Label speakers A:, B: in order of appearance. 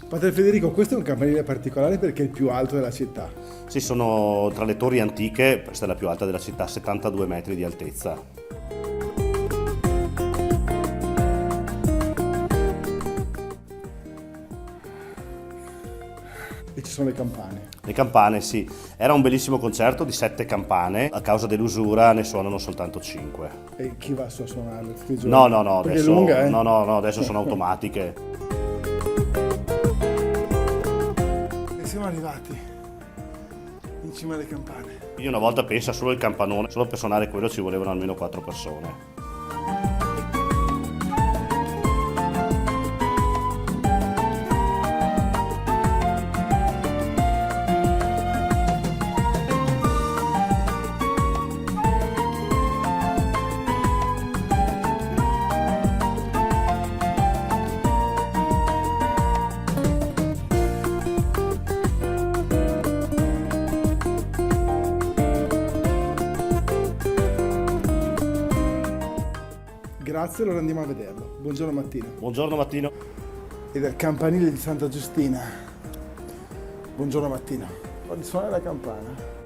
A: Padre Federico, questo è un campanile particolare perché è il più alto della città.
B: Sì, sono tra le torri antiche, questa è la più alta della città, 72 metri di altezza.
A: E ci sono le campane.
B: Le campane, sì. Era un bellissimo concerto di 7 campane, a causa dell'usura ne suonano soltanto 5.
A: E chi va a suonarle tutti i giorni?
B: No,
A: Perché
B: adesso,
A: è lunga, eh?
B: no, adesso sono automatiche.
A: E siamo arrivati in cima alle campane.
B: Io una volta pensa solo il campanone, solo per suonare quello ci volevano almeno 4 persone.
A: Grazie, allora andiamo a vederlo. Buongiorno Mattino.
B: Buongiorno Mattino.
A: E dal campanile di Santa Giustina. Buongiorno Mattino. Voglio suonare la campana.